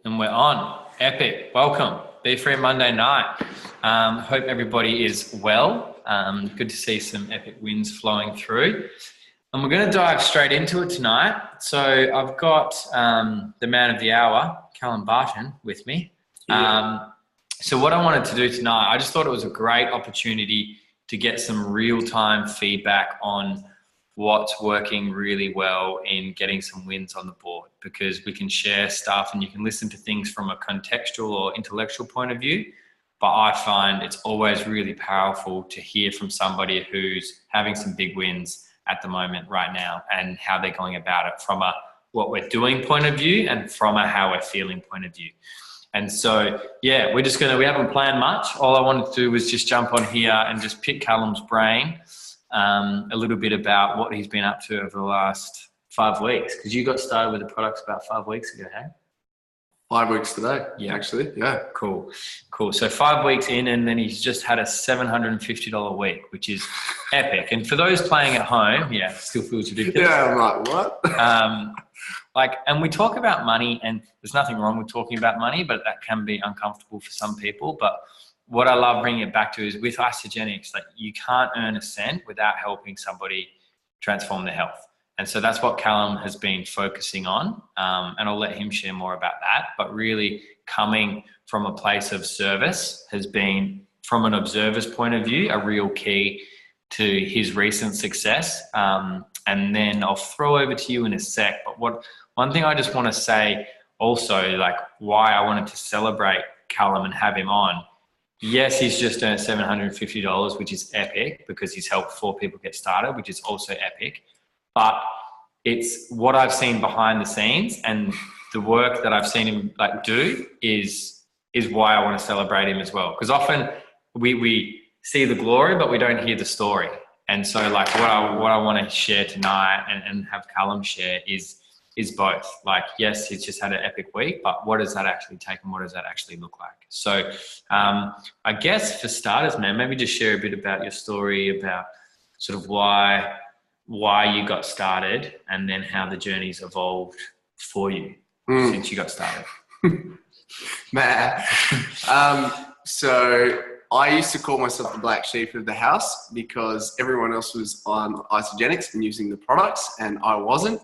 And we're on. Epic. Welcome. BFREE Monday night. Hope everybody is well. Good to see some epic wins flowing through. And we're going to dive straight into it tonight. So I've got the man of the hour, Callum with me. So what I wanted to do tonight, I just thought it was a great opportunity to get some real-time feedback on what's working really well in getting some wins on the board, because we can share stuff and you can listen to things from a contextual or intellectual point of view. But I find it's always really powerful to hear from somebody who's having some big wins at the moment right now and how they're going about it from a what we're doing point of view and from a how we're feeling point of view. And so, yeah, we haven't planned much. All I wanted to do was just jump on here and just pick Callum's brain a little bit about what he's been up to over the last 5 weeks, because you got started with the products about 5 weeks ago, hey? 5 weeks today, yeah. Actually, yeah. Cool. So 5 weeks in, and then he's just had a $750 week, which is epic. And for those playing at home, yeah, still feels ridiculous. Yeah, I'm like, what? And we talk about money, and there's nothing wrong with talking about money, but that can be uncomfortable for some people. But what I love bringing it back to is with Isogenics, like you can't earn a cent without helping somebody transform their health. And so that's what Callum has been focusing on. And I'll let him share more about that. But really coming from a place of service has been, from an observer's point of view, a real key to his recent success. And then I'll throw over to you in a sec. But one thing I just want to say also, like why I wanted to celebrate Callum and have him on. Yes, he's just earned $750, which is epic because he's helped 4 people get started, which is also epic. But it's what I've seen behind the scenes and the work that I've seen him like do is why I want to celebrate him as well. Because often we see the glory, but we don't hear the story. And so like what I want to share tonight and have Callum share is both. Like, yes, he's just had an epic week, but what does that actually take and what does that actually look like? So I guess for starters, man, maybe just share a bit about your story, about sort of why you got started and then how the journey's evolved for you since you got started. Man. So I used to call myself the black sheep of the house because everyone else was on Isogenics and using the products and I wasn't,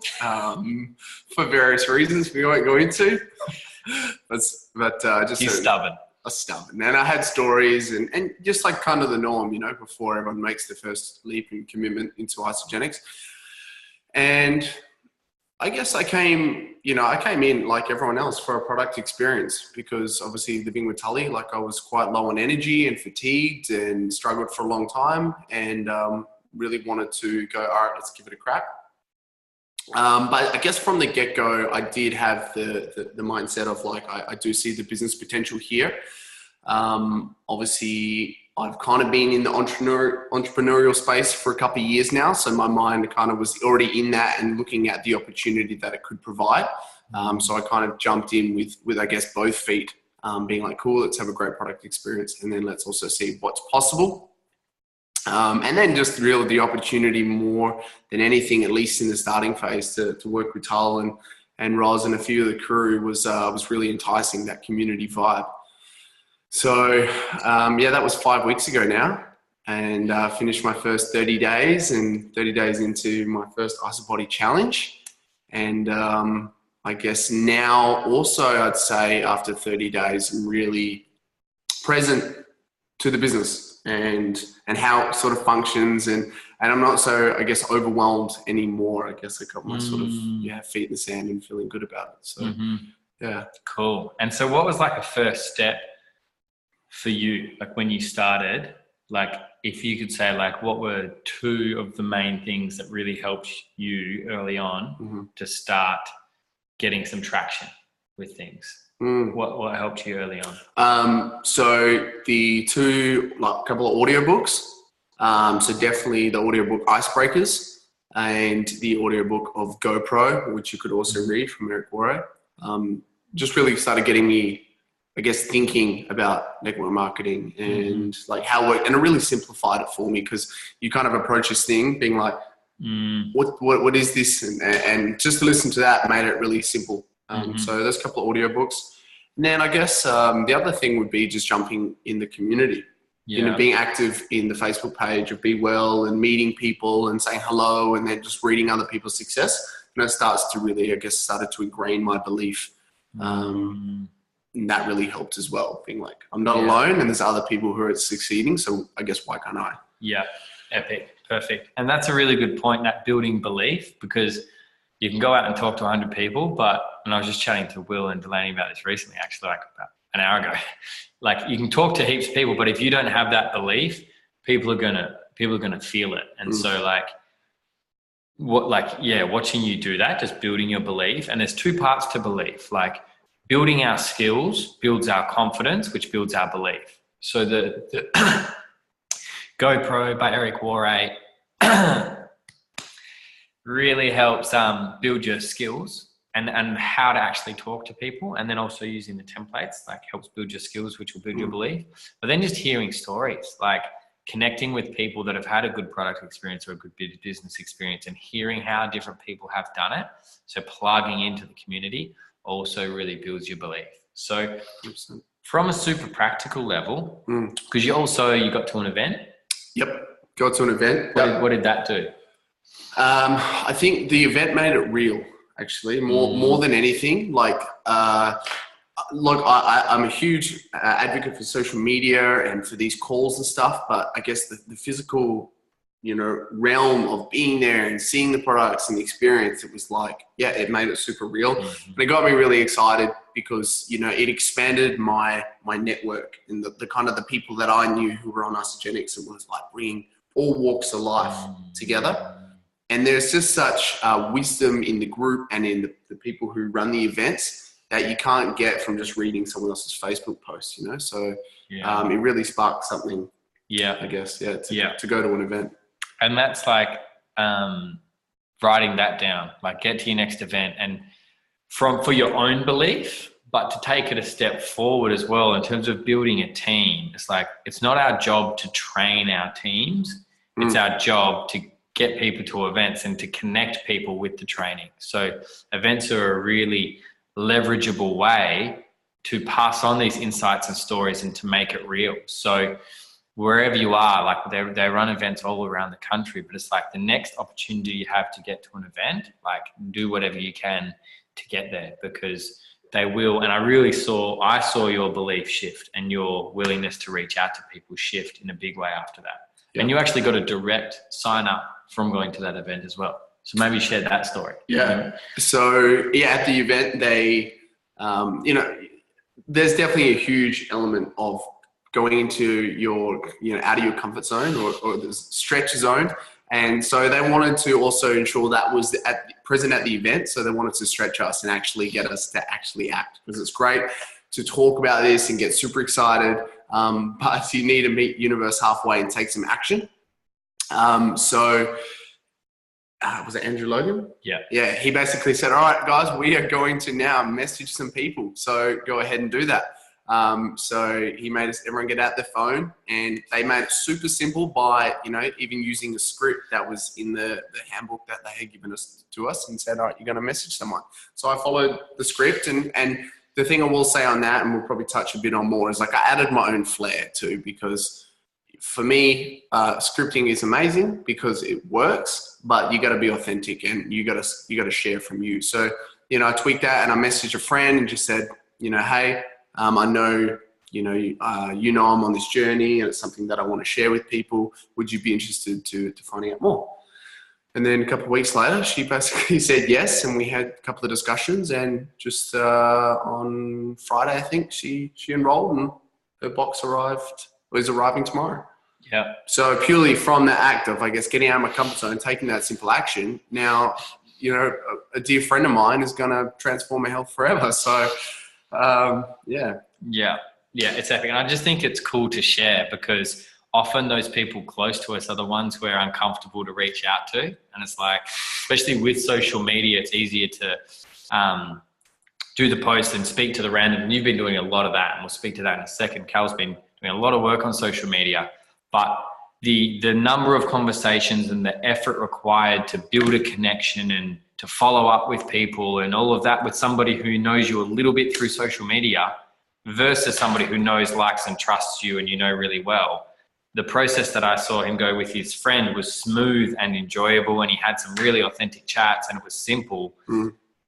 for various reasons we won't go into. But just You're stubborn. Stubborn. And I had stories and just like kind of the norm, you know, before everyone makes the first leap and commitment into Isogenics. And I guess I came in like everyone else for a product experience because obviously living with Tully, like I was quite low on energy and fatigued and struggled for a long time and really wanted to go, all right, let's give it a crack. But I guess from the get-go, I did have the mindset of like, I do see the business potential here. Obviously, I've kind of been in the entrepreneurial space for a couple of years now. So my mind kind of was already in that and looking at the opportunity that it could provide. So I kind of jumped in with I guess, both feet, being like, cool, let's have a great product experience. And then let's also see what's possible. And then just really the opportunity more than anything, at least in the starting phase, to work with Tully and Roz and a few of the crew was really enticing, that community vibe. So, that was 5 weeks ago now and finished my first 30 days and 30 days into my first Isobody challenge. And I guess now also I'd say after 30 days, I'm really present to the business and how it sort of functions and I'm not so, I guess, overwhelmed anymore. I guess I got my sort of feet in the sand and feeling good about it. So, yeah. Cool. And so what was like a first step for you, like when you started, like if you could say like what were 2 of the main things that really helped you early on to start getting some traction with things? What helped you early on? So the 2, like a couple of audiobooks. So definitely the audiobook Icebreakers and the audiobook of GoPro, which you could also read from Eric Warre. Just really started getting me, I guess, thinking about network marketing and like how and it really simplified it for me because you kind of approach this thing being like, what is this? And just to listen to that made it really simple. So there's a couple of audiobooks. And then I guess the other thing would be just jumping in the community. Being active in the Facebook page of Be Well and meeting people and saying hello and then just reading other people's success. Starts to really, I guess, started to ingrain my belief. And that really helped as well. Being like, I'm not alone and there's other people who are succeeding. So I guess why can't I? Yeah. Epic. Perfect. And that's a really good point, that building belief, because you can go out and talk to 100 people, and I was just chatting to Will and Delaney about this recently, actually, like about an hour ago. Like, you can talk to heaps of people, but if you don't have that belief, people are gonna feel it. And so watching you do that, just building your belief. And there's two parts to belief. Like, building our skills builds our confidence, which builds our belief. So the GoPro by Eric Warray really helps build your skills and how to actually talk to people, and then also using the templates helps build your skills, which will build your belief. But then just hearing stories, like connecting with people that have had a good product experience or a good business experience and hearing how different people have done it. So plugging into the community also really builds your belief. So from a super practical level, because you got to an event. Yep. Got to an event. What did that do? I think the event made it real, actually, more than anything. I'm a huge advocate for social media and for these calls and stuff, but I guess the physical, realm of being there and seeing the products and the experience, it was it made it super real. And it got me really excited because, it expanded my network and the kind of the people that I knew who were on Isogenics. It was like bringing all walks of life together. And there's just such wisdom in the group and in the people who run the events that you can't get from just reading someone else's Facebook post, So it really sparked something, I guess, to go to an event. And that's writing that down, get to your next event and for your own belief, but to take it a step forward as well in terms of building a team. It's not our job to train our teams. It's our job to get people to events and to connect people with the training. So events are a really leverageable way to pass on these insights and stories and to make it real. So wherever you are, they run events all around the country, but it's the next opportunity you have to get to an event, do whatever you can to get there, because they will. And I saw your belief shift and your willingness to reach out to people shift in a big way after that. Yep. And you actually got a direct sign up from going to that event as well. So maybe share that story. Yeah. So at the event, they, there's definitely a huge element of going into your, out of your comfort zone or the stretch zone. And so they wanted to also ensure that was present at the event. So they wanted to stretch us and actually get us to actually act, because it's great to talk about this and get super excited. But you need to meet universe halfway and take some action. Was it Andrew Logan? Yeah. Yeah. He basically said, all right, guys, we are going to now message some people. So go ahead and do that. So he made everyone get out their phone, and they made it super simple by, even using a script that was in the handbook that they had given to us and said, all right, you're going to message someone. So I followed the script, and the thing I will say on that, and we'll probably touch a bit on more, is I added my own flair too, because for me, scripting is amazing because it works, but you got to be authentic and you got to share from you. So, I tweaked that and I messaged a friend and just said, hey, I know, I'm on this journey and it's something that I want to share with people. Would you be interested to finding out more? And then a couple of weeks later, she basically said yes, and we had a couple of discussions, and just on Friday, I think she enrolled, and her box is arriving tomorrow. Yeah. So purely from the act of, I guess, getting out of my comfort zone, taking that simple action, now, a dear friend of mine is going to transform my health forever. So, yeah. Yeah, it's epic. And I just think it's cool to share, because often those people close to us are the ones we're uncomfortable to reach out to. And it's especially with social media, it's easier to do the post and speak to the random. And you've been doing a lot of that, and we'll speak to that in a second. Cal's been doing a lot of work on social media, but the number of conversations and the effort required to build a connection and to follow up with people and all of that with somebody who knows you a little bit through social media versus somebody who knows, likes and trusts you and you know really well. The process that I saw him go with his friend was smooth and enjoyable, and he had some really authentic chats, and it was simple.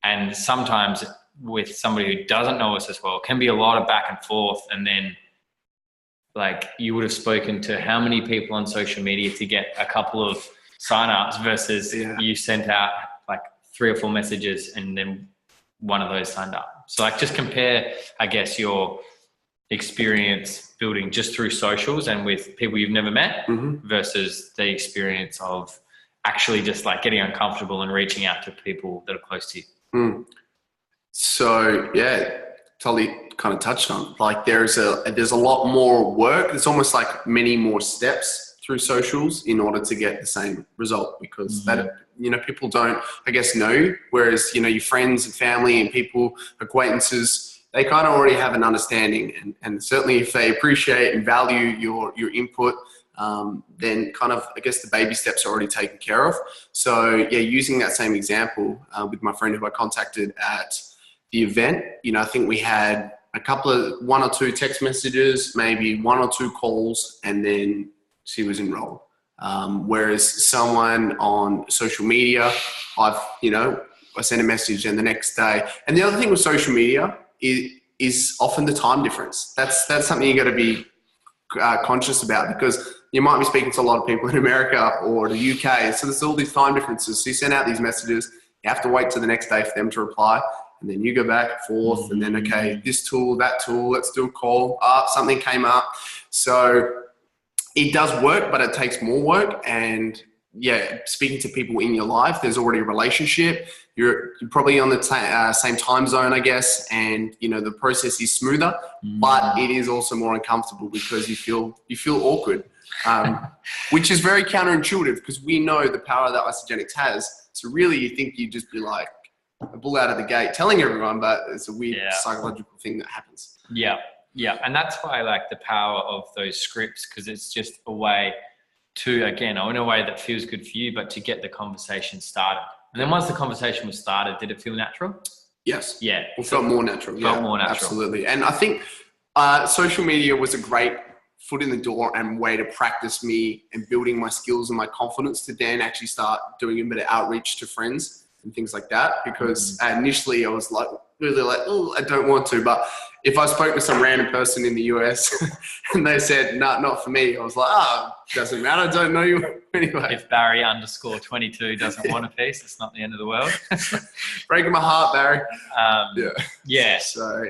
And sometimes with somebody who doesn't know us as well, it can be a lot of back and forth. And then like you would have spoken to how many people on social media to get a couple of signups versus you sent out like 3 or 4 messages and then one of those signed up. So like just compare, I guess, your experience building just through socials and with people you've never met versus the experience of actually just like getting uncomfortable and reaching out to people that are close to you. So yeah, Tully kind of touched on, like there's a lot more work. It's almost like many more steps through socials in order to get the same result, because that, you know, people don't, I guess, know, whereas, you know, your friends and family and people, acquaintances, they kind of already have an understanding, and certainly if they appreciate and value your input, then kind of, I guess the baby steps are already taken care of. So yeah, using that same example with my friend who I contacted at the event, you know, I think we had a couple of 1 or 2 text messages, maybe 1 or 2 calls, and then she was enrolled. Whereas someone on social media, I sent a message and the next day. And the other thing with social media is often the time difference. That's something you got to be conscious about, because you might be speaking to a lot of people in America or the UK. So there's all these time differences. So you send out these messages, you have to wait till the next day for them to reply. And then you go back and forth, and then, okay, this tool, that tool, let's do a call. Something came up. So it does work, but it takes more work. And yeah, speaking to people in your life, there's already a relationship. You're probably on the same time zone, I guess. And, you know, the process is smoother, but it is also more uncomfortable because you feel awkward, which is very counterintuitive because we know the power that Isagenix has. So really you think you'd just be like a bull out of the gate telling everyone, but it's a weird psychological thing that happens. Yeah. Yeah. And that's why I like the power of those scripts, because it's just a way to, again, in a way that feels good for you, but to get the conversation started. And then once the conversation was started, did it feel natural? Yes. Yeah. It felt more natural. Felt more natural. Absolutely. And I think social media was a great foot in the door and way to practice me and building my skills and my confidence to then actually start doing a bit of outreach to friends and things like that. Because initially I was like, really like, oh, I don't want to. But if I spoke to some random person in the US and they said, no, not for me, I was like, doesn't matter. I don't know you anyway. If Barry _22 doesn't want a piece, it's not the end of the world. Breaking my heart, Barry. Yeah. So,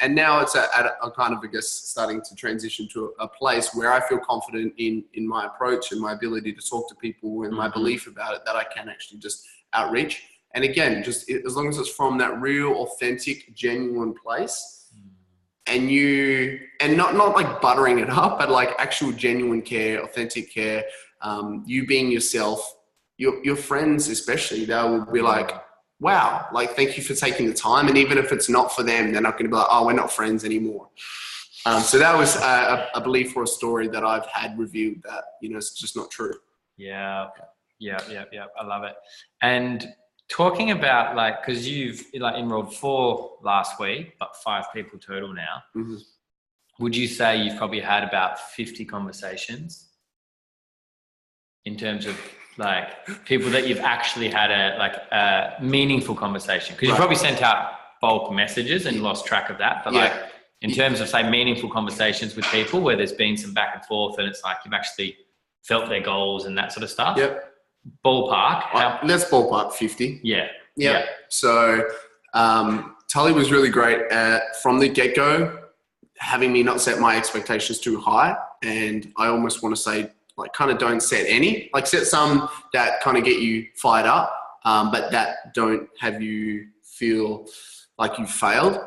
and now it's at a kind of, I guess, starting to transition to a place where I feel confident in my approach and my ability to talk to people and my belief about it, that I can actually just outreach. And again, just as long as it's from that real, authentic, genuine place, and not like buttering it up, but like actual genuine care, authentic care, you being yourself, your friends especially, they will be like, wow, like, thank you for taking the time. And even if it's not for them, they're not going to be like, oh, we're not friends anymore. So that was a belief or a story that I've had reviewed that, you know, it's just not true. Yeah. I love it. And talking about, like, because you've like enrolled 4 last week, but 5 people total now. Would you say you've probably had about 50 conversations in terms of like people that you've actually had a meaningful conversation? Because you probably sent out bulk messages and lost track of that. But like in terms of, say, meaningful conversations with people where there's been some back and forth and it's like you've actually felt their goals and that sort of stuff. Ballpark. Let's ballpark 50. Yeah. So Tully was really great at, from the get-go, having me not set my expectations too high. And I almost want to say, like, kind of don't set any. Like, set some that kind of get you fired up, but that don't have you feel like you failed.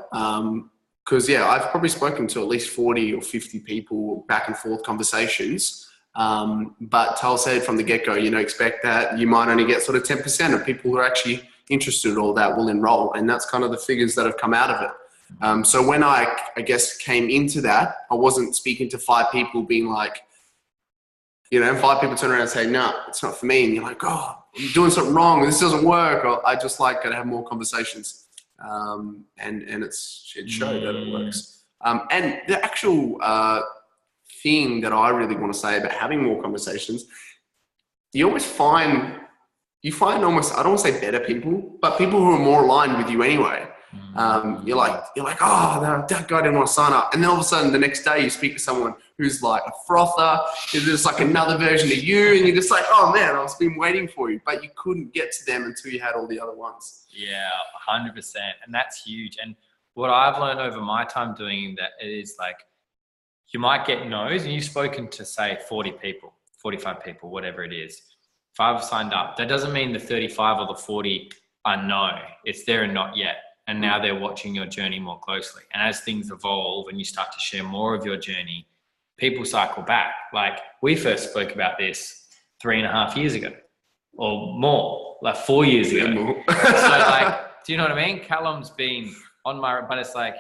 Because, I've probably spoken to at least 40 or 50 people, back and forth conversations. But Tal said from the get-go, expect that you might only get sort of 10% of people who are actually interested in all that will enroll. And that's kind of the figures that have come out of it. So when I guess came into that, I wasn't speaking to 5 people being like, 5 people turn around and say, no, it's not for me. And you're like, oh, I'm doing something wrong. This doesn't work. Or I just like to have more conversations. And it showed that it works. And the actual thing that I really want to say about having more conversations, you find almost, I don't want to say better people, but people who are more aligned with you anyway. You're like, oh, that guy didn't want to sign up. And then all of a sudden the next day you speak to someone who's like a frother, is just like another version of you. And you're just like, oh man, I've been waiting for you, but you couldn't get to them until you had all the other ones. Yeah, 100%. And that's huge. And what I've learned over my time doing that is like, you might get no's, and you've spoken to say 40 people, 45 people, whatever it is. If I've signed up, that doesn't mean the 35 or the 40 are no. It's there and not yet. And now they're watching your journey more closely. And as things evolve and you start to share more of your journey, people cycle back. Like we first spoke about this 3.5 years ago or more, like 4 years ago. So like, do you know what I mean? Callum's been on my, but it's like,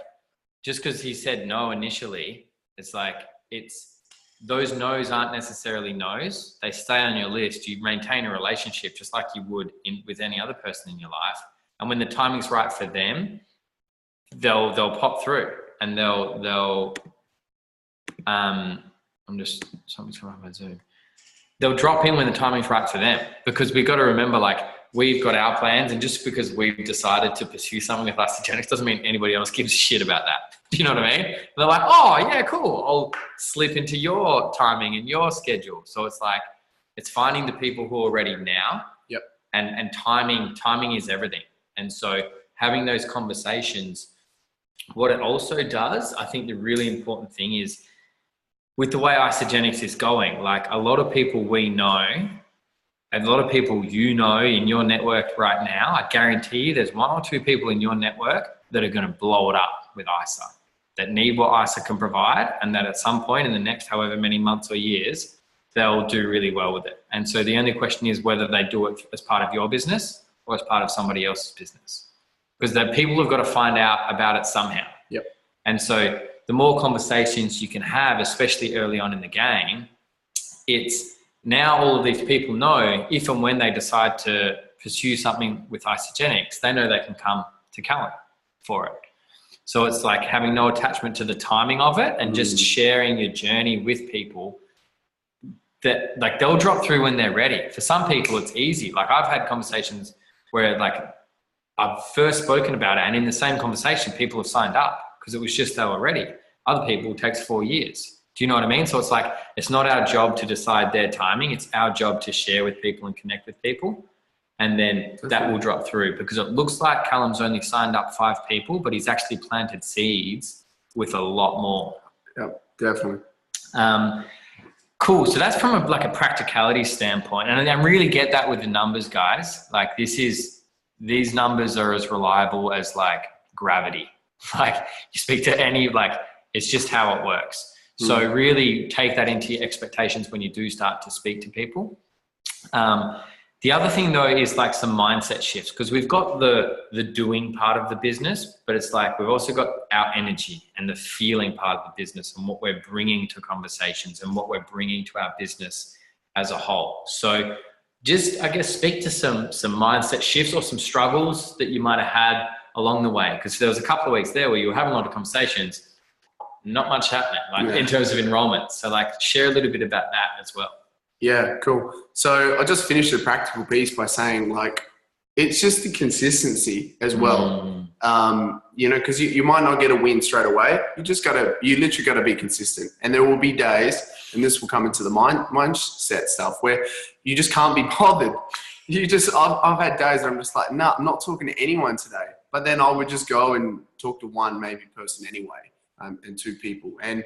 just because he said no initially, it's like, those no's aren't necessarily no's. They stay on your list. You maintain a relationship just like you would with any other person in your life. And when the timing's right for them, they'll pop through and something's coming up on Zoom. They'll drop in when the timing's right for them, because we've got to remember, like, we've got our plans, and just because we've decided to pursue something with Isogenics doesn't mean anybody else gives a shit about that. Do you know what I mean? They're like, oh yeah, cool. I'll slip into your timing and your schedule. So it's like, it's finding the people who are ready now. Yep. And timing is everything. And so having those conversations, what it also does, I think the really important thing is, with the way Isogenics is going, like a lot of people we know, and a lot of people you know in your network right now, I guarantee you there's 1 or 2 people in your network that are going to blow it up with ISA, that need what ISA can provide, and that at some point in the next however many months or years, they'll do really well with it. And so the only question is whether they do it as part of your business or as part of somebody else's business, because the people have got to find out about it somehow. Yep. And so the more conversations you can have, especially early on in the game, it's now all of these people know if and when they decide to pursue something with Isogenics, they know they can come to Callum for it. So it's like having no attachment to the timing of it and just sharing your journey with people that, like, they'll drop through when they're ready. For some people, it's easy. Like I've had conversations where like I've first spoken about it, and in the same conversation, people have signed up because it was just they were ready. Other people, it takes 4 years. Do you know what I mean? So it's like, it's not our job to decide their timing. It's our job to share with people and connect with people. And then that will drop through, because it looks like Callum's only signed up 5 people, but he's actually planted seeds with a lot more. Yep, definitely. Cool. So that's from a practicality standpoint. And I really get that with the numbers, guys. Like these numbers are as reliable as like gravity. Like you speak to any, like, it's just how it works. So really take that into your expectations when you do start to speak to people. The other thing though is like some mindset shifts, because we've got the doing part of the business, but it's like we've also got our energy and the feeling part of the business and what we're bringing to conversations and what we're bringing to our business as a whole. So just, I guess, speak to some mindset shifts or some struggles that you might have had along the way, because there was a couple of weeks there where you were having a lot of conversations, not much happening, in terms of enrollment. So like share a little bit about that as well. Yeah, cool. So I just finished the practical piece by saying, like, it's just the consistency as well. Because you might not get a win straight away. You literally got to be consistent. And there will be days, and this will come into the mindset stuff, where you just can't be bothered. I've had days where I'm just like, nah, I'm not talking to anyone today. But then I would just go and talk to one maybe person anyway, and 2 people. And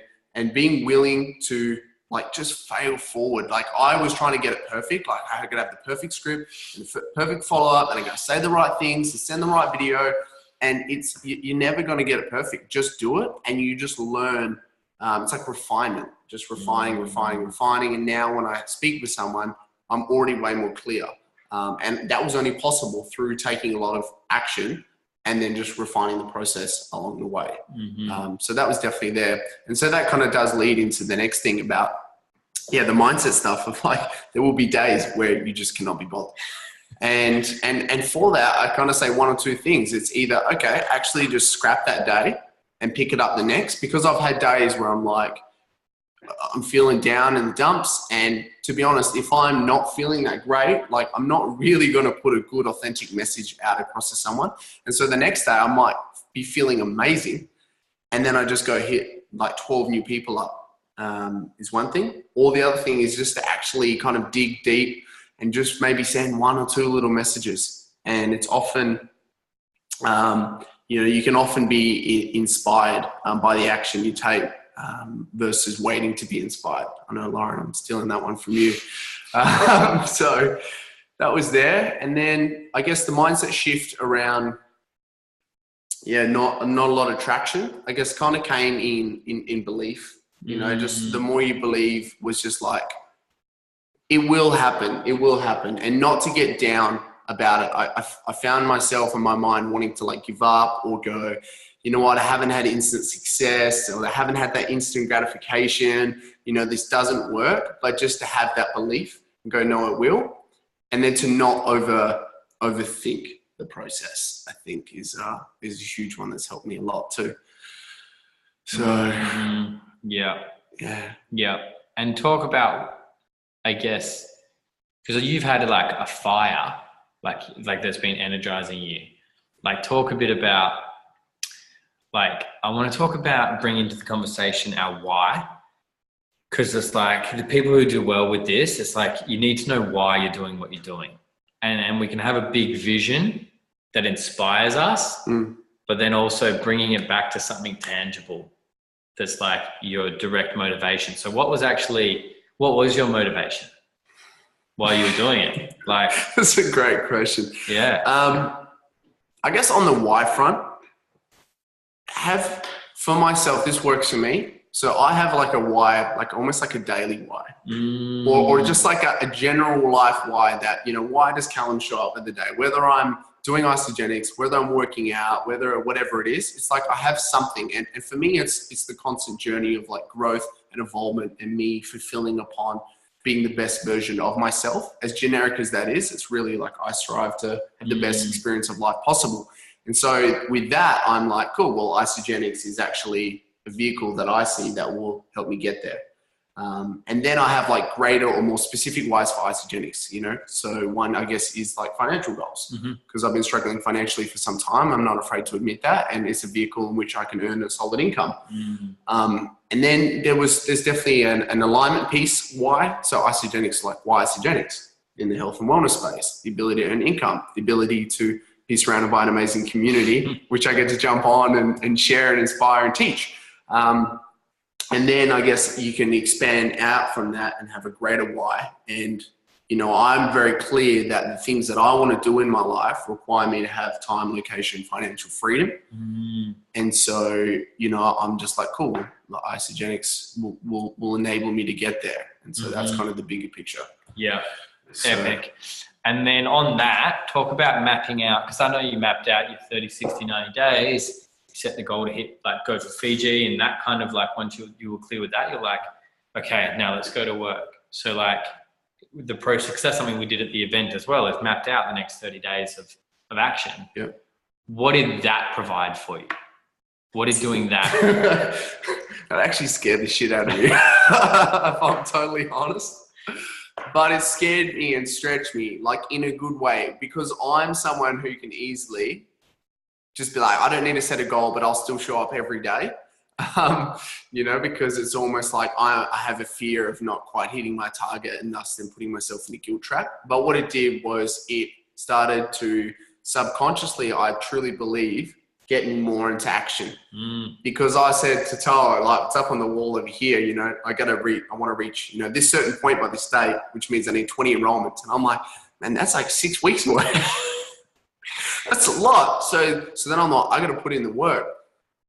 being willing to, like, just fail forward. Like I was trying to get it perfect. Like I could have the perfect script and the perfect follow-up, and I got to say the right things and send the right video. And you're never going to get it perfect. Just do it. And you just learn. It's like refinement, just refining. And now when I speak with someone, I'm already way more clear. And that was only possible through taking a lot of action and then just refining the process along the way. So that was definitely there. And so that kind of does lead into the next thing about, the mindset stuff of, like, there will be days where you just cannot be bothered. And for that, I kind of say 1 or 2 things. It's either, okay, actually just scrap that day and pick it up the next, because I've had days where I'm like, I'm feeling down in the dumps. And to be honest, if I'm not feeling that great, like I'm not really going to put a good, authentic message out across to someone. And so the next day I might be feeling amazing. And then I just go hit like 12 new people up, is one thing. Or the other thing is just to actually kind of dig deep and just maybe send 1 or 2 little messages. And it's often, you can often be inspired by the action you take. Versus waiting to be inspired. I know, Lauren, I'm stealing that one from you. So that was there. And then I guess the mindset shift around, not a lot of traction, I guess kind of came in belief. Just the more you believe was just like, it will happen. It will happen. And not to get down about it. I found myself in my mind wanting to like give up or go, you know what, I haven't had instant success, or I haven't had that instant gratification, this doesn't work. But just to have that belief and go, no, it will. And then to not overthink the process, I think is a huge one that's helped me a lot too. So, yeah. And talk about, I guess, because you've had like a fire, like that's been energizing you. Like talk a bit about, like, I want to talk about bringing to the conversation our why, because it's like the people who do well with this, it's like you need to know why you're doing what you're doing. And we can have a big vision that inspires us, but then also bringing it back to something tangible that's like your direct motivation. So what was your motivation while you were doing it? Like, that's a great question. Yeah. I guess on the why front, for myself, this works for me. So I have like a why, like almost like a daily why, or just like a general life why that, why does Callum show up in the day? Whether I'm doing isogenics, whether I'm working out, whatever it is, it's like I have something. And for me, it's the constant journey of like growth and involvement and me fulfilling upon being the best version of myself. As generic as that is, it's really like I strive to have the best experience of life possible. And so with that, I'm like, cool, well, isogenics is actually a vehicle that I see that will help me get there. And then I have like greater or more specific whys for isogenics, So one, I guess, is like financial goals, because I've been struggling financially for some time. I'm not afraid to admit that. And it's a vehicle in which I can earn a solid income. And then there's definitely an alignment piece. Why? So isogenics, like why isogenics in the health and wellness space, the ability to earn income, the ability to be surrounded by an amazing community, which I get to jump on and share and inspire and teach. And then I guess you can expand out from that and have a greater why. And, I'm very clear that the things that I want to do in my life require me to have time, location, financial freedom. And so, I'm just like, cool, like isogenics will enable me to get there. And so that's kind of the bigger picture. Yeah. Epic. And then on that, talk about mapping out, because I know you mapped out your 30, 60, 90 days, you set the goal to hit, like go for Fiji, and that kind of like, once you were clear with that, you're like, okay, now let's go to work. So like the process, that's something we did at the event as well, is mapped out the next 30 days of action. Yeah. What did that provide for you? What did doing that? That actually scared the shit out of me, if I'm totally honest. But it scared me and stretched me, like in a good way, because I'm someone who can easily just be like, I don't need to set a goal, but I'll still show up every day. Because it's almost like I have a fear of not quite hitting my target and thus then putting myself in a guilt trap. But what it did was it started to subconsciously, I truly believe, get me more into action. Because I said to Tully, like, it's up on the wall over here, I want to reach, this certain point by this date, which means I need 20 enrollments. And I'm like, man, that's like 6 weeks away. That's a lot. So then I'm like, I got to put in the work.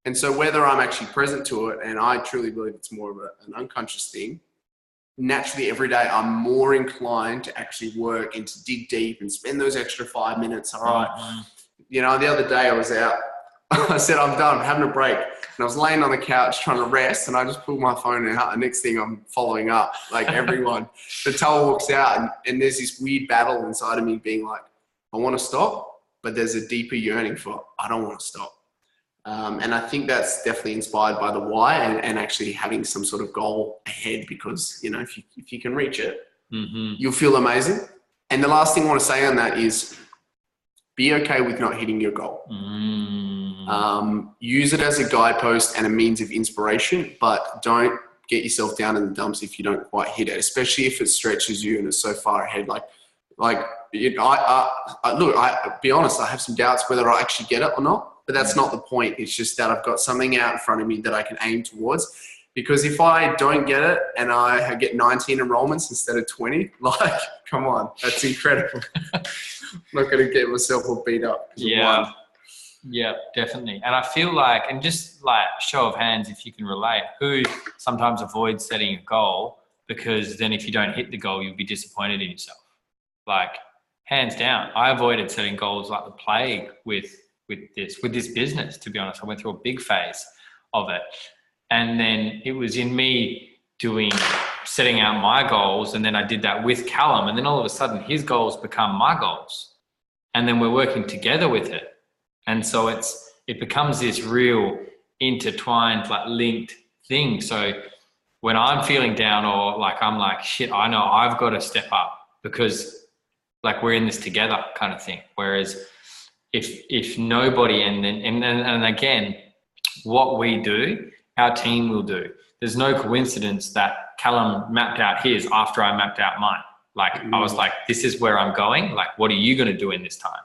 And so whether I'm actually present to it, and I truly believe it's more of an unconscious thing, naturally every day I'm more inclined to actually work and to dig deep and spend those extra 5 minutes. All right. The other day I was out, I said, I'm done, I'm having a break. And I was laying on the couch trying to rest, and I just pulled my phone out. And next thing I'm following up, like everyone. The Tully walks out, and there's this weird battle inside of me being like, I want to stop, but there's a deeper yearning for, I don't want to stop. And I think that's definitely inspired by the why and actually having some sort of goal ahead, because, you know, if you can reach it, you'll feel amazing. And the last thing I want to say on that is be okay with not hitting your goal. Use it as a guidepost and a means of inspiration, but don't get yourself down in the dumps if you don't quite hit it, especially if it stretches you and it's so far ahead. Look, I be honest, I have some doubts whether I actually get it or not, but that's not the point. It's just that I've got something out in front of me that I can aim towards. Because if I don't get it and I get 19 enrollments instead of 20, like, come on, that's incredible. I'm not going to get myself all beat up. Yeah. Yeah, definitely. And I feel like, and just like show of hands, if you can relate, who sometimes avoids setting a goal, because then if you don't hit the goal, you'll be disappointed in yourself. Like, hands down, I avoided setting goals like the plague with this business, to be honest. I went through a big phase of it. And then it was in me setting out my goals. And then I did that with Callum. And then all of a sudden his goals become my goals. And then we're working together with it. And so it becomes this real intertwined, like linked thing. So when I'm feeling down or like, I'm like, shit, I know I've got to step up because like we're in this together kind of thing. Whereas if nobody, and again, what we do, our team will do. There's no coincidence that Callum mapped out his after I mapped out mine. Like I was like, this is where I'm going. Like, what are you going to do in this time?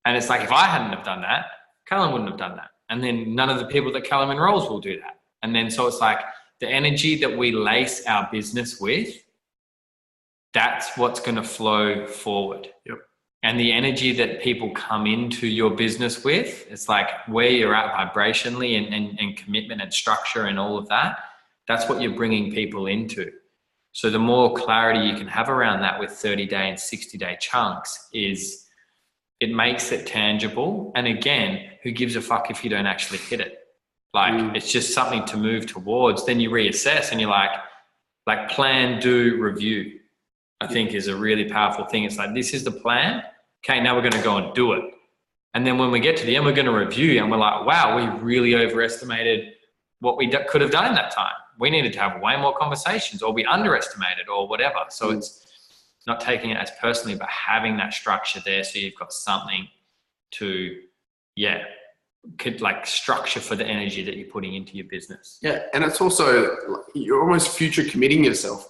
And it's like, if I hadn't have done that, Callum wouldn't have done that. And then none of the people that Callum enrolls will do that. And then, so it's like the energy that we lace our business with, that's what's going to flow forward. Yep. And the energy that people come into your business with, it's like where you're at vibrationally and commitment and structure and all of that, that's what you're bringing people into. So the more clarity you can have around that with 30-day and 60-day chunks is it makes it tangible. And again, who gives a fuck if you don't actually hit it? Like it's just something to move towards. Then you reassess and you're like plan, do, review. I think is a really powerful thing. It's like, this is the plan. Okay, now we're going to go and do it. And then when we get to the end, we're going to review and we're like, wow, we really overestimated what we could have done in that time. We needed to have way more conversations, or we underestimated, or whatever. So it's not taking it as personally, but having that structure there. So you've got something to, like structure for the energy that you're putting into your business. Yeah. And it's also, you're almost future committing yourself.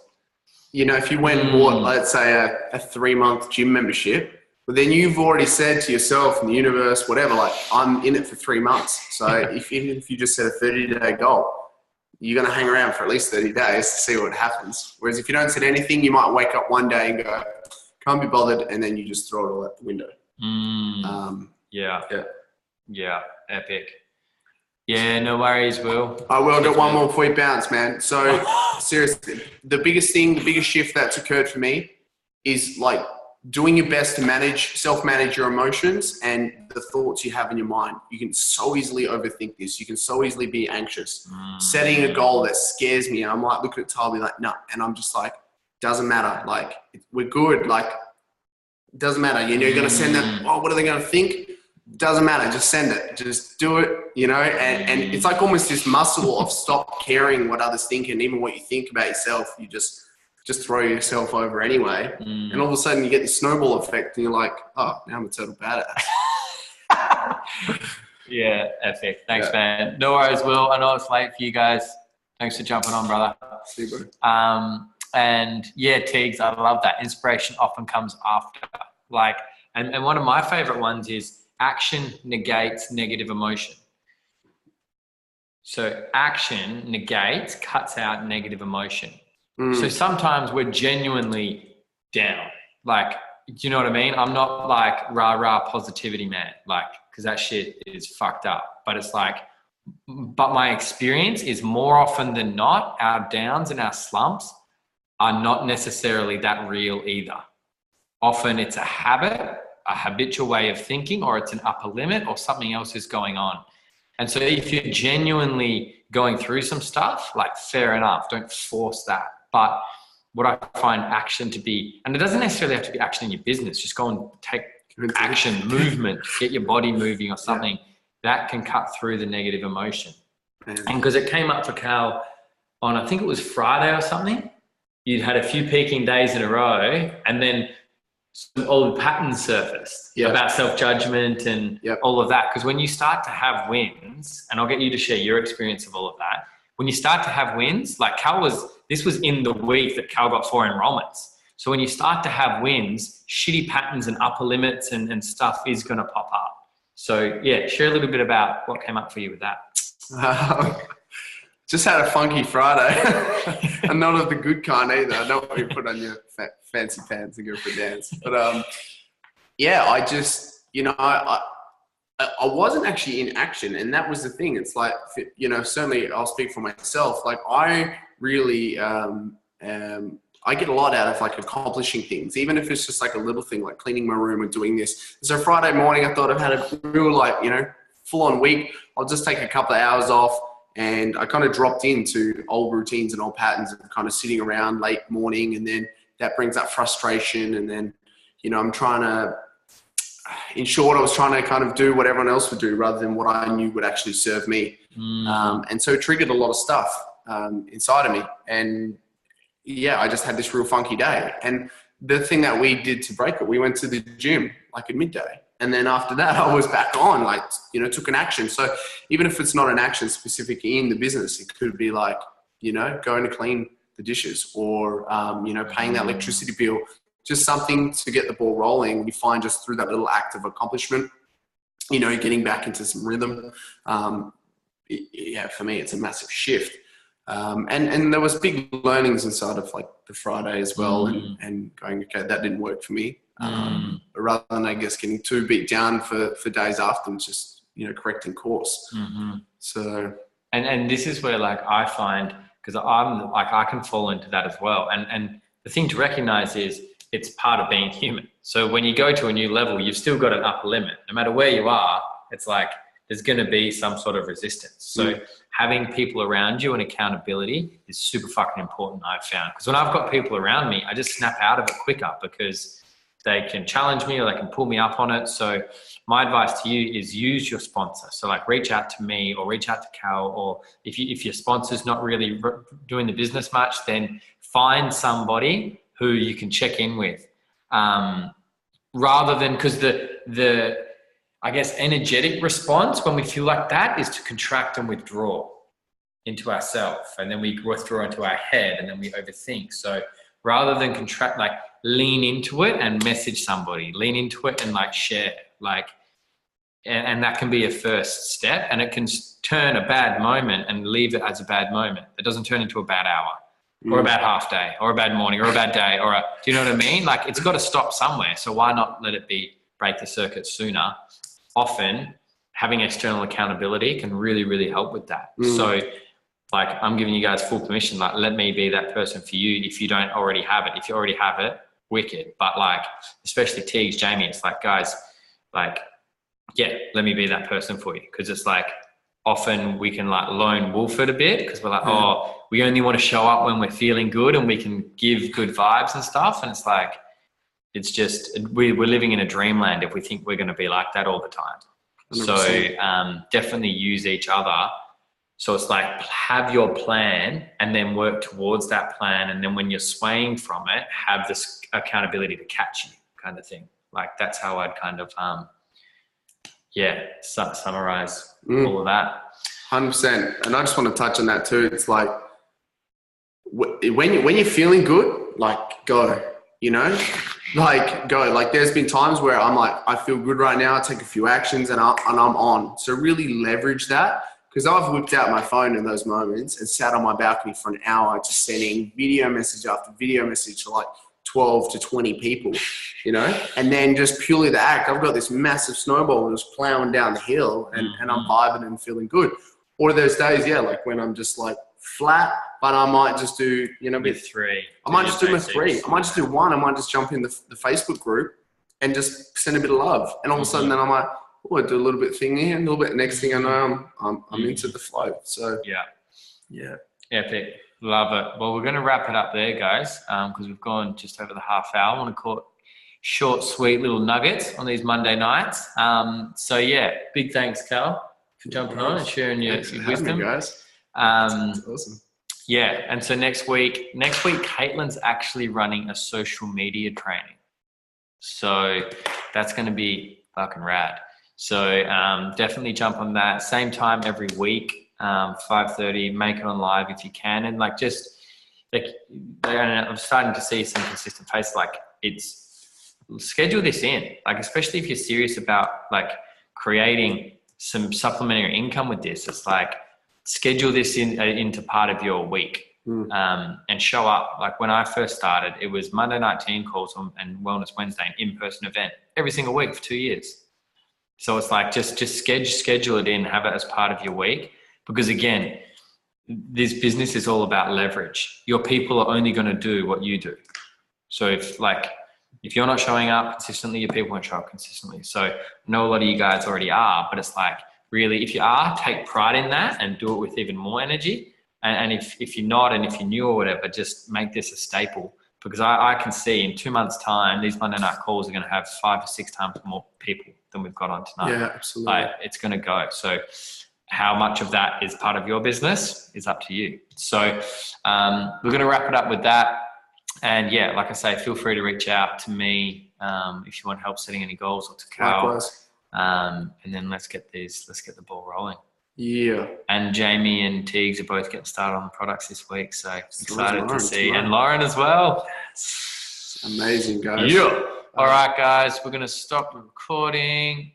You know, if you went and bought, let's say, a 3-month gym membership, but then you've already said to yourself and the universe, whatever, like, I'm in it for 3 months. So even if you just set a 30-day goal, you're going to hang around for at least 30 days to see what happens. Whereas if you don't set anything, you might wake up one day and go, can't be bothered, and then you just throw it all out the window. Yeah, epic. Yeah, no worries, Will. I will. I've got one more before you bounce, man. So seriously, the biggest shift that's occurred for me is like doing your best to self-manage your emotions and the thoughts you have in your mind. You can so easily overthink this. You can so easily be anxious. Setting a goal that scares me. I'm like, looking at Tully like, no. And I'm just like, doesn't matter. Like, we're good. Like, it doesn't matter. You know, you're going to send that. Oh, what are they going to think? Doesn't matter. Just send it. Just do it, you know? And it's like almost this muscle of stop caring what others think, and even what you think about yourself. You just throw yourself over anyway. And all of a sudden you get this snowball effect and you're like, oh, now I'm a total badass. Yeah, epic. Thanks, man. No worries, Will. I know it's late for you guys. Thanks for jumping on, brother. See you, bro. And yeah, Teagues, I love that. Inspiration often comes after. Like, and one of my favorite ones is action negates negative emotion. So action cuts out negative emotion. So sometimes we're genuinely down. Like, do you know what I mean? I'm not like rah positivity man, like, because that shit is fucked up. But it's like, but my experience is more often than not, our downs and our slumps are not necessarily that real either. Often it's a habit, a habitual way of thinking, or it's an upper limit, or something else is going on. And so if you're genuinely going through some stuff, like, fair enough, don't force that. But what I find action to be, and it doesn't necessarily have to be action in your business, just go and take action, movement, get your body moving or something. that can cut through the negative emotion. Yeah. And because it came up for Cal on, I think it was Friday or something, you'd had a few peaking days in a row, and then some old patterns surfaced about self-judgment and all of that. Because when you start to have wins, and I'll get you to share your experience of all of that, when you start to have wins, like this was in the week that Cal got 4 enrollments. So when you start to have wins, shitty patterns and upper limits and stuff is going to pop up. So yeah, share a little bit about what came up for you with that. Just had a funky Friday, and not of the good kind either. I don't want you to put on your fancy pants and go for a dance. But yeah, I just, I wasn't actually in action, and that was the thing. It's like, certainly I'll speak for myself. Like I really, I get a lot out of like accomplishing things, even if it's just like a little thing, like cleaning my room or doing this. So Friday morning, I thought I've had a real full on week. I'll just take a couple of hours off. And I kind of dropped into old routines and old patterns of kind of sitting around late morning, and then that brings up frustration. And then, I'm trying to, in short, I was trying to kind of do what everyone else would do rather than what I knew would actually serve me. And so it triggered a lot of stuff inside of me. And yeah, I just had this real funky day. And the thing that we did to break it, we went to the gym like at midday. And then after that, I was back on, took an action. So even if it's not an action specific in the business, it could be like, going to clean the dishes or, paying that electricity bill, just something to get the ball rolling. You find just through that little act of accomplishment, getting back into some rhythm. For me, it's a massive shift. And there was big learnings inside of like the Friday as well and going, okay, that didn't work for me. But rather than, I guess, getting too beat down for days afterwards, just, correcting course. So. And this is where like I find, because I'm like, I can fall into that as well. And the thing to recognize is it's part of being human. So when you go to a new level, you've still got an upper limit. No matter where you are, it's like, there's going to be some sort of resistance. So having people around you and accountability is super fucking important, I've found. Because when I've got people around me, I just snap out of it quicker because they can challenge me or they can pull me up on it. So my advice to you is use your sponsor. So like reach out to me or reach out to Cal, or if your sponsor's not really doing the business much, then find somebody who you can check in with. Rather than, because the I guess energetic response when we feel like that is to contract and withdraw into ourselves, and then we withdraw into our head, and then we overthink. So rather than contract, like lean into it and message somebody, lean into it and like share, like, and that can be a first step, and it can turn a bad moment and leave it as a bad moment. It doesn't turn into a bad hour or a bad half day or a bad morning or a bad day do you know what I mean? Like it's got to stop somewhere. So why not let it break the circuit sooner? Often having external accountability can really, really help with that. So like I'm giving you guys full permission, like let me be that person for you if you don't already have it. If you already have it, wicked. But like, especially Teagues, Jamie, it's like, guys, like, yeah, let me be that person for you. Cause it's like, often we can like lone wolf it a bit because we're like, oh, we only want to show up when we're feeling good and we can give good vibes and stuff. And it's like, it's just, we're living in a dreamland if we think we're going to be like that all the time. 100%. So definitely use each other. So it's like have your plan and then work towards that plan. And then when you're swaying from it, have this accountability to catch you kind of thing. Like that's how I'd kind of, summarize all of that. 100%. And I just want to touch on that too. It's like when you're feeling good, like go, like go. Like there's been times where I'm like, I feel good right now. I take a few actions and I'm on. So really leverage that, because I've whipped out my phone in those moments and sat on my balcony for an hour just sending video message after video message to like 12 to 20 people, and then just purely the act. I've got this massive snowball just plowing down the hill and I'm vibing and feeling good. Or there's days, like when I'm just like flat, but I might just do, three. I might just do my 3. I might just do 1. I might just jump in the Facebook group and just send a bit of love. And all of a sudden then I might, I do a little bit thing here, a little bit. Next thing I know, I'm into the flow. So yeah. Epic. Love it. Well, we're going to wrap it up there, guys, because we've gone just over the half hour. I want to call it short, sweet little nuggets on these Monday nights. So yeah, big thanks, Cal. for jumping on and sharing your wisdom. Me, guys. That's awesome. Yeah, and so next week, Caitlin's actually running a social media training. So that's going to be fucking rad. So definitely jump on that. Same time every week, 5:30. Make it on live if you can, and like just like I'm starting to see some consistent faces. Like it's schedule this in. Like especially if you're serious about like creating some supplementary income with this. It's like schedule this into part of your week. And show up. Like when I first started, it was Monday night team calls and Wellness Wednesday, an in-person event every single week for 2 years. So it's like just schedule it in, have it as part of your week, because again, this business is all about leverage. Your people are only going to do what you do. So if you're not showing up consistently, your people won't show up consistently. So I know a lot of you guys already are, but it's like really, if you are, take pride in that and do it with even more energy. And if you're not, and if you're new or whatever, just make this a staple, because I can see in 2 months' time, these Monday night calls are going to have 5 to 6 times more people than we've got on tonight. Yeah, absolutely. Like, it's going to go. So how much of that is part of your business is up to you. So we're going to wrap it up with that. And yeah, like I say, feel free to reach out to me if you want help setting any goals, or to Cal. Likewise. And then let's get the ball rolling. Yeah. And Jamie and Teagues are both getting started on the products this week, so excited to see. Tomorrow. And Lauren as well. Amazing, guys. Yeah. All right, guys, we're going to stop recording.